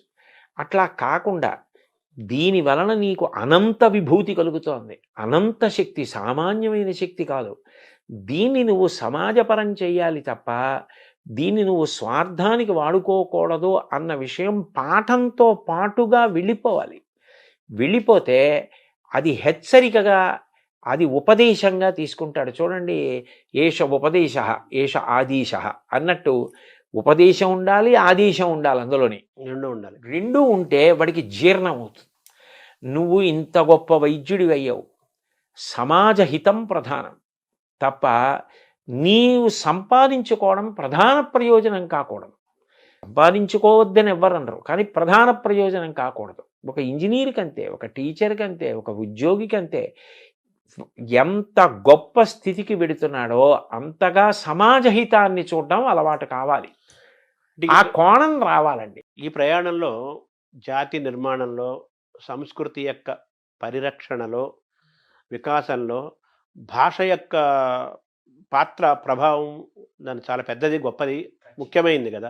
అట్లా కాకుండా దీని వలన నీకు అనంత విభూతి కలుగుతోంది, అనంత శక్తి, సామాన్యమైన శక్తి కాదు. దీన్ని నువ్వు సమాజపరం చేయాలి తప్ప దీన్ని నువ్వు స్వార్థానికి వాడుకోకూడదు అన్న విషయం పాఠంతో పాటుగా వెళ్ళిపోవాలి. వెళ్ళిపోతే అది హెచ్చరికగా, అది ఉపదేశంగా తీసుకుంటాడు. చూడండి, ఏష ఉపదేశ ఏష ఆదేశ అన్నట్టు ఉపదేశం ఉండాలి, ఆదేశం ఉండాలి. అందులోని రెండూ ఉండాలి. రెండూ ఉంటే వాడికి జీర్ణం అవుతుంది. నువ్వు ఇంత గొప్ప వైద్యుడి అయ్యావు, సమాజ హితం ప్రధానం తప్ప నీవు సంపాదించుకోవడం ప్రధాన ప్రయోజనం కాకూడదు. సంపాదించుకోవద్దని ఎవ్వరు అనరు, కానీ ప్రధాన ప్రయోజనం కాకూడదు. ఒక ఇంజనీర్కి అంతే, ఒక టీచర్కి అంతే, ఒక ఉద్యోగికి అంతే. ఎంత గొప్ప స్థితికి వెడుతున్నాడో అంతగా సమాజహితాన్ని చూడడం అలవాటు కావాలి. ఆ కోణం రావాలండి. ఈ ప్రయాణంలో జాతి నిర్మాణంలో, సంస్కృతి యొక్క పరిరక్షణలో, వికాసంలో భాష యొక్క పాత్ర, ప్రభావం దాని చాలా పెద్దది, గొప్పది, ముఖ్యమైనది కదా.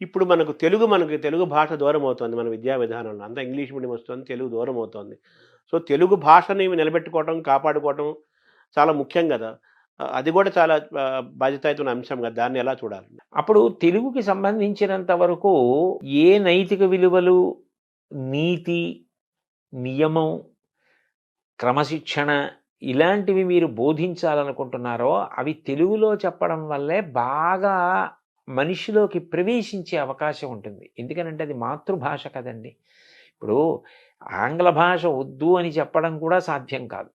ఇప్పుడు మనకు తెలుగు భాష దూరం అవుతుంది. మన విద్యా విధానంలో అంతా ఇంగ్లీష్ మీడియం వస్తుంది, తెలుగు దూరం అవుతుంది. సో తెలుగు భాషని నిలబెట్టుకోవడం, కాపాడుకోవడం చాలా ముఖ్యం కదా. అది కూడా చాలా బాధ్యతాయుతమైన అంశం కదా. దాన్ని ఎలా చూడాలి? అప్పుడు తెలుగుకి సంబంధించినంత వరకు ఏ నైతిక విలువలు, నీతి, నియమం, క్రమశిక్షణ ఇలాంటివి మీరు బోధించాలనుకుంటున్నారో అవి తెలుగులో చెప్పడం వల్లే బాగా మనిషిలోకి ప్రవేశించే అవకాశం ఉంటుంది. ఎందుకనంటే అది మాతృభాష కదండి. ఇప్పుడు ఆంగ్ల భాష వద్దు అని చెప్పడం కూడా సాధ్యం కాదు.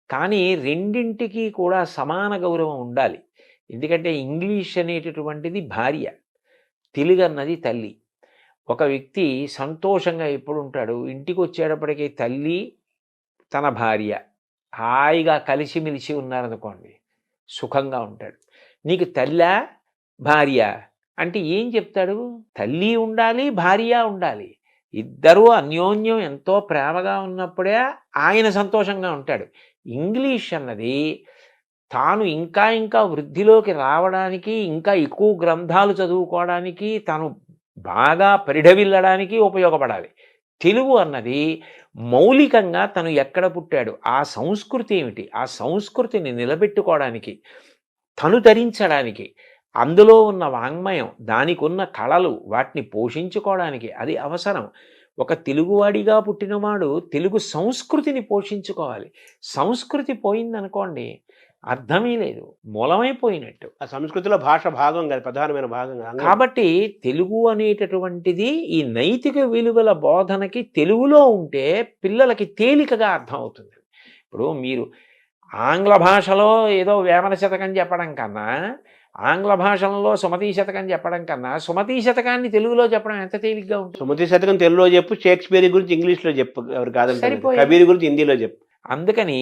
కానీ రెండింటికి కూడా సమాన గౌరవం ఉండాలి. ఎందుకంటే ఇంగ్లీష్ అనేటటువంటిది భార్య, తెలుగు అన్నది తల్లి. ఒక వ్యక్తి సంతోషంగా ఎప్పుడు ఉంటాడు, ఇంటికి వచ్చేటప్పటికీ తల్లి, తన భార్య హాయిగా కలిసిమెలిసి ఉన్నారనుకోండి, సుఖంగా ఉంటాడు. నీకు తల్లా భార్య అంటే ఏం చెప్తాడు? తల్లి ఉండాలి, భార్య ఉండాలి. ఇద్దరూ అన్యోన్యం ఎంతో ప్రేమగా ఉన్నప్పుడే ఆయన సంతోషంగా ఉంటాడు. ఇంగ్లీష్ అన్నది తాను ఇంకా వృద్ధిలోకి రావడానికి, ఇంకా ఎక్కువ గ్రంథాలు చదువుకోవడానికి, తాను బాగా పరిఢవిల్లడానికి ఉపయోగపడాలి. తెలుగు అన్నది మౌలికంగా తను ఎక్కడ పుట్టాడు, ఆ సంస్కృతి ఏమిటి, ఆ సంస్కృతిని నిలబెట్టుకోవడానికి, తను ధరించడానికి, అందులో ఉన్న వాంగ్మయం, దానికి ఉన్న కళలు, వాటిని పోషించుకోవడానికి అది అవసరం. ఒక తెలుగువాడిగా పుట్టినవాడు తెలుగు సంస్కృతిని పోషించుకోవాలి. సంస్కృతి పోయిందనుకోండి అర్థమే లేదు, మూలమైపోయినట్టు. ఆ సంస్కృతిలో భాష భాగం కదా, ప్రధానమైన భాగం. కాబట్టి తెలుగు అనేటటువంటిది ఈ నైతిక విలువల బోధనకి తెలుగులో ఉంటే పిల్లలకి తేలికగా అర్థమవుతుంది. ఇప్పుడు మీరు ఆంగ్ల భాషలో ఏదో వేమన శతకం చెప్పడం కన్నా, ఆంగ్ల భాషలో సుమతీ శతకం చెప్పడం కన్నా, సుమతీ శతకాన్ని తెలుగులో చెప్పడం ఎంత తేలిగ్గా ఉంటుంది. సుమతీ శతకం తెలుగులో చెప్పు, షేక్స్పియర్ గురించి ఇంగ్లీష్లో చెప్పు, ఎవరు కాదంటే సరిపోయింది. కబీర్ గురించి హిందీలో చెప్పు. అందుకని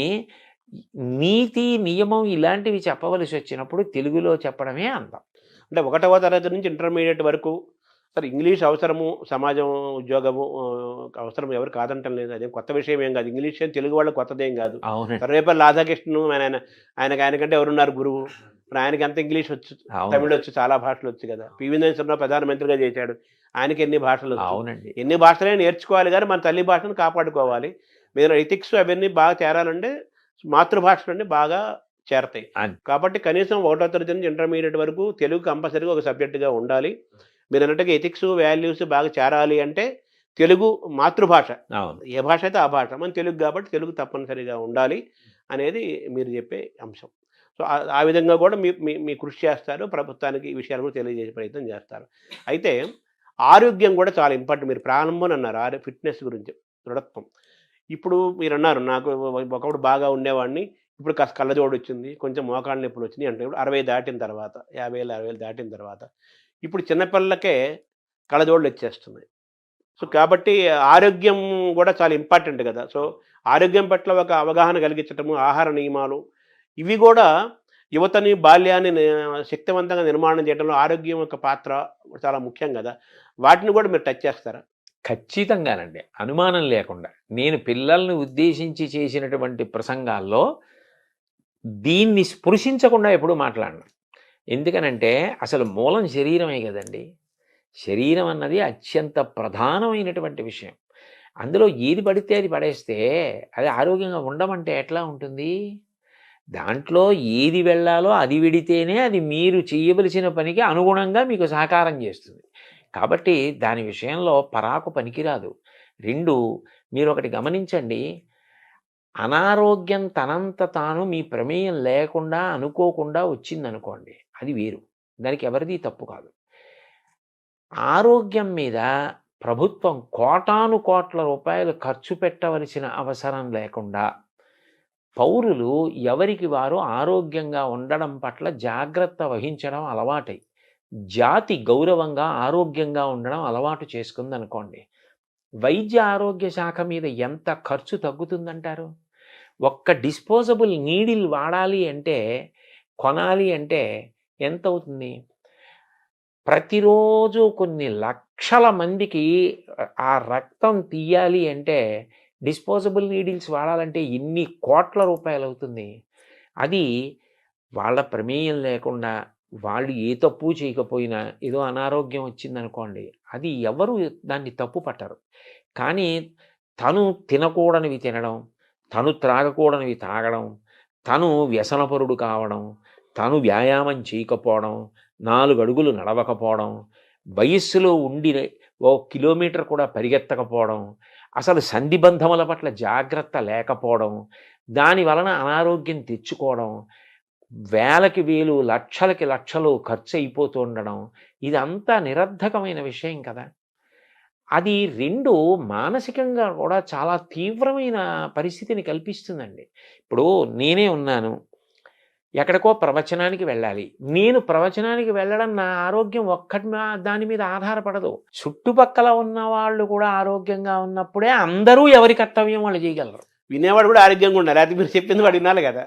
నీతి, నియమం ఇలాంటివి చెప్పవలసి వచ్చినప్పుడు తెలుగులో చెప్పడమే అందం. అంటే 1వ తరగతి నుంచి ఇంటర్మీడియట్ వరకు సరే ఇంగ్లీష్ అవసరము, సమాజం, ఉద్యోగము అవసరం, ఎవరు కాదంటం లేదు. అదేం కొత్త విషయం ఏం కాదు. ఇంగ్లీష్ ఏం తెలుగు వాళ్ళకి కొత్తదేం కాదు. అవునండి. సర్వేపల్లి రాధాకృష్ణన్ ఆయనకంటే ఎవరున్నారు గురువు? ఆయనకి అంత ఇంగ్లీష్ వచ్చు, తమిళ్ వచ్చు, చాలా భాషలు వచ్చు కదా. పివి నరసింహరావు ప్రధానమంత్రిగా చేశాడు, ఆయనకి ఎన్ని భాషలు వచ్చు. అవునండి. ఎన్ని భాషలే నేర్చుకోవాలి, కానీ మన తల్లి భాషను కాపాడుకోవాలి. మీరు ఎథిక్స్ అవన్నీ బాగా చేరాలంటే మాతృభాషలన్నీ బాగా చేరతాయి. కాబట్టి కనీసం 1వ తరగతి నుంచి ఇంటర్మీడియట్ వరకు తెలుగు కంపల్సరీగా ఒక సబ్జెక్టుగా ఉండాలి. మీరు అన్నట్టుగా ఎథిక్స్, వాల్యూస్ బాగా చేరాలి అంటే తెలుగు మాతృభాష, ఏ భాష అయితే ఆ భాష, మన తెలుగు కాబట్టి తెలుగు తప్పనిసరిగా ఉండాలి అనేది మీరు చెప్పే అంశం. సో ఆ విధంగా కూడా మీ కృషి చేస్తారు, ప్రభుత్వానికి ఈ విషయాలు కూడా తెలియజేసే ప్రయత్నం చేస్తారు. అయితే ఆరోగ్యం కూడా చాలా ఇంపార్టెంట్. మీరు ప్రారంభం అన్నారు ఫిట్నెస్ గురించి, దృఢత్వం. ఇప్పుడు మీరన్నారు నాకు ఒకప్పుడు బాగా ఉండేవాడిని. ఇప్పుడు కాస్త కళ్ళజోడు వచ్చింది. కొంచెం మోకాళ్ళ నొప్పులు వచ్చినాయి అంటే ఇప్పుడు 60 దాటిన తర్వాత 50 60 దాటిన తర్వాత ఇప్పుడు చిన్న పిల్లలకే కళ్ళజోడులు వచ్చేస్తున్నాయి. సో కాబట్టి ఆరోగ్యం కూడా చాలా ఇంపార్టెంట్ కదా! సో ఆరోగ్యం పట్ల ఒక అవగాహన కలిగించటము, ఆహార నియమాలు ఇవి కూడా యువతని, బాల్యాన్ని శక్తివంతంగా నిర్మాణం చేయడంలో ఆరోగ్యం యొక్క పాత్ర చాలా ముఖ్యం కదా! వాటిని కూడా మీరు టచ్ చేస్తారా? ఖచ్చితంగానండి, అనుమానం లేకుండా. నేను పిల్లల్ని ఉద్దేశించి చేసినటువంటి ప్రసంగాల్లో దీన్ని స్పృశించకుండా ఎప్పుడూ మాట్లాడను. ఎందుకనంటే అసలు మూలం శరీరమే కదండి. శరీరం అన్నది అత్యంత ప్రధానమైనటువంటి విషయం. అందులో ఏది పడితే అది పడేస్తే అది ఆరోగ్యంగా ఉండమంటే ఎట్లా ఉంటుంది? దాంట్లో ఏది వెళ్ళాలో అది విడితేనే అది మీరు చేయవలసిన పనికి అనుగుణంగా మీకు సహకారం చేస్తుంది. కాబట్టి దాని విషయంలో పరాకు పనికిరాదు. 2, మీరు ఒకటి గమనించండి, అనారోగ్యం తనంత తాను మీ ప్రమేయం లేకుండా అనుకోకుండా వచ్చిందనుకోండి, అది వేరు. దానికి ఎవరిది తప్పు కాదు. ఆరోగ్యం మీద ప్రభుత్వం కోటాను కోట్ల రూపాయలు ఖర్చు పెట్టవలసిన అవసరం లేకుండా పౌరులు ఎవరికి వారు ఆరోగ్యంగా ఉండడం పట్ల జాగ్రత్త వహించడం అలవాటై జాతి గౌరవంగా ఆరోగ్యంగా ఉండడం అలవాటు చేసుకుందనుకోండి, వైద్య ఆరోగ్య శాఖ మీద ఎంత ఖర్చు తగ్గుతుందంటారు? ఒక్క డిస్పోజబుల్ నీడిల్ వాడాలి అంటే, కొనాలి అంటే ఎంత అవుతుంది? ప్రతిరోజు కొన్ని లక్షల మందికి ఆ రక్తం తీయాలి అంటే డిస్పోజబుల్ నీడిల్స్ వాడాలంటే ఎన్ని కోట్ల రూపాయలు అవుతుంది. అది వాళ్ళ ప్రమేయం లేకుండా వాళ్ళు ఏ తప్పు చేయకపోయినా ఏదో అనారోగ్యం వచ్చిందనుకోండి, అది ఎవరు దాన్ని తప్పు పట్టరు. కానీ తను తినకూడనివి తినడం, తను త్రాగకూడనివి తాగడం, తను వ్యసనపరుడు కావడం, తను వ్యాయామం చేయకపోవడం, 4 అడుగులు నడవకపోవడం, వయస్సులో ఉండి 1 కిలోమీటర్ కూడా పరిగెత్తకపోవడం, అసలు సంధిబంధముల పట్ల జాగ్రత్త లేకపోవడం, దాని వలన అనారోగ్యం తెచ్చుకోవడం, వేలకి వేలు లక్షలకి లక్షలు ఖర్చు అయిపోతూ ఉండడం, ఇదంతా నిరర్ధకమైన విషయం కదా. అది 2 మానసికంగా కూడా చాలా తీవ్రమైన పరిస్థితిని కల్పిస్తుందండి. ఇప్పుడు నేనే ఉన్నాను, ఎక్కడికో ప్రవచనానికి వెళ్ళాలి. నేను ప్రవచనానికి వెళ్ళడం నా ఆరోగ్యం ఒక్కటి దాని మీద ఆధారపడదు. చుట్టుపక్కల ఉన్న వాళ్ళు కూడా ఆరోగ్యంగా ఉన్నప్పుడే అందరూ ఎవరి కర్తవ్యం వాళ్ళు చేయగలరు. వినేవాడు కూడా ఆరోగ్యంగా ఉండాలి. అది మీరు చెప్పింది వాడు వినాలి కదా.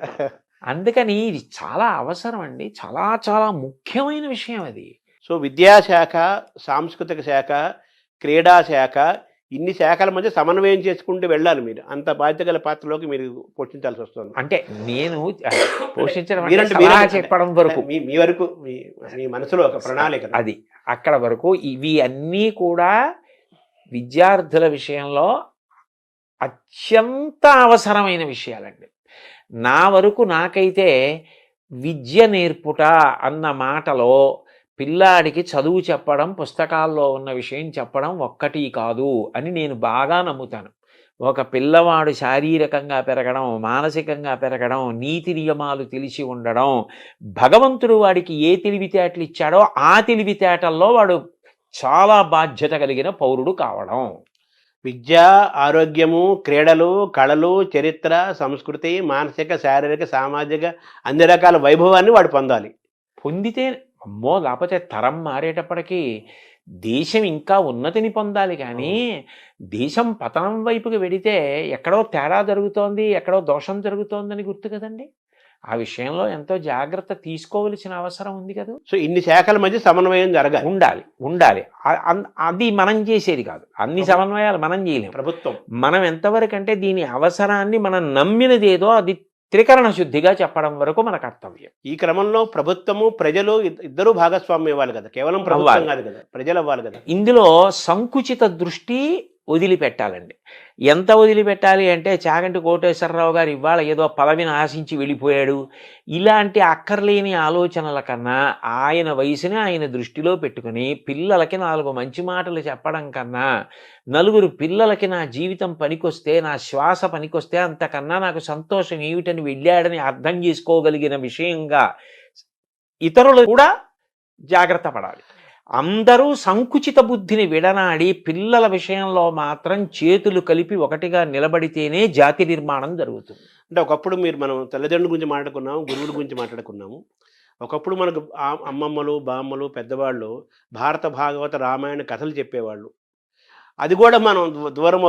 అందుకని ఇది చాలా అవసరం అండి. చాలా చాలా ముఖ్యమైన విషయం అది. సో విద్యాశాఖ, సాంస్కృతిక శాఖ, క్రీడా శాఖ, ఇన్ని శాఖల మధ్య సమన్వయం చేసుకుంటూ వెళ్ళాలి మీరు. అంత బాధ్యత గల పాత్రలోకి మీరు పోషించాల్సి వస్తుంది. అంటే నేను పోషించడం మీరంటే సలహా చెప్పడం వరకు, మీ వరకు మీ మనసులో ఒక ప్రణాళిక అది అక్కడ వరకు. ఇవి అన్నీ కూడా విద్యార్థుల విషయంలో అత్యంత అవసరమైన విషయాలండి. నా వరకు నాకైతే విద్య నేర్పుట అన్న మాటలో పిల్లాడికి చదువు చెప్పడం, పుస్తకాల్లో ఉన్న విషయం చెప్పడం ఒక్కటి కాదు అని నేను బాగా నమ్ముతాను. ఒక పిల్లవాడు శారీరకంగా పెరగడం, మానసికంగా పెరగడం, నీతి నియమాలు తెలిసి ఉండడం, భగవంతుడు వాడికి ఏ తెలివితేటలు ఇచ్చాడో ఆ తెలివితేటల్లో వాడు చాలా బాధ్యత కలిగిన పౌరుడు కావడం. విద్య, ఆరోగ్యము, క్రీడలు, కళలు, చరిత్ర, సంస్కృతి, మానసిక, శారీరక, సామాజిక అన్ని రకాల వైభవాన్ని వాడు పొందాలి. పొందితే అమ్మో, లేకపోతే తరం మారేటప్పటికీ దేశం ఇంకా ఉన్నతిని పొందాలి. కానీ దేశం పతనం వైపుకి వెడితే ఎక్కడో తేడా జరుగుతోంది, ఎక్కడో దోషం జరుగుతోందని గుర్తు కదండి. ఆ విషయంలో ఎంతో జాగ్రత్త తీసుకోవలసిన అవసరం ఉంది కదా. సో ఇన్ని శాఖల మధ్య సమన్వయం జరగాలి, ఉండాలి. అది మనం చేసేది కాదు. అన్ని సమన్వయాలు మనం చేయలేము. ప్రభుత్వం మనం ఎంతవరకు అంటే దీని అవసరాన్ని మనం నమ్మినది ఏదో అది త్రికరణ శుద్ధిగా చెప్పడం వరకు మన కర్తవ్యం. ఈ క్రమంలో ప్రభుత్వము, ప్రజలు ఇద్దరూ భాగస్వామ్యం ఇవ్వాలి కదా. కేవలం ప్రభుత్వం కాదు కదా, ప్రజలు అవ్వాలి కదా. ఇందులో సంకుచిత దృష్టి వదిలిపెట్టాలండి. ఎంత వదిలిపెట్టాలి అంటే, చాగంటి కోటేశ్వరరావు గారు ఇవాళ ఏదో పదవిని ఆశించి వెళ్ళిపోయాడు, ఇలాంటి అక్కర్లేని ఆలోచనల కన్నా ఆయన వయసుని ఆయన దృష్టిలో పెట్టుకుని పిల్లలకి 4 మంచి మాటలు చెప్పడం కన్నా, నలుగురు పిల్లలకి నా జీవితం పనికొస్తే, నా శ్వాస పనికొస్తే అంతకన్నా నాకు సంతోషం ఏమిటని వెళ్ళాడని అర్థం చేసుకోగలిగిన విషయంగా ఇతరులు కూడా జాగ్రత్త పడాలి. అందరూ సంకుచిత బుద్ధిని విడనాడి పిల్లల విషయంలో మాత్రం చేతులు కలిపి ఒకటిగా నిలబడితేనే జాతి నిర్మాణం జరుగుతుంది. అంటే ఒకప్పుడు మనం తల్లిదండ్రుల గురించి మాట్లాడుకున్నాము, గురువుల గురించి మాట్లాడుకున్నాము. ఒకప్పుడు మనకు అమ్మమ్మలు, బామ్మలు, పెద్దవాళ్ళు భారత, భాగవత, రామాయణ కథలు చెప్పేవాళ్ళు. అది కూడా మనం దూరం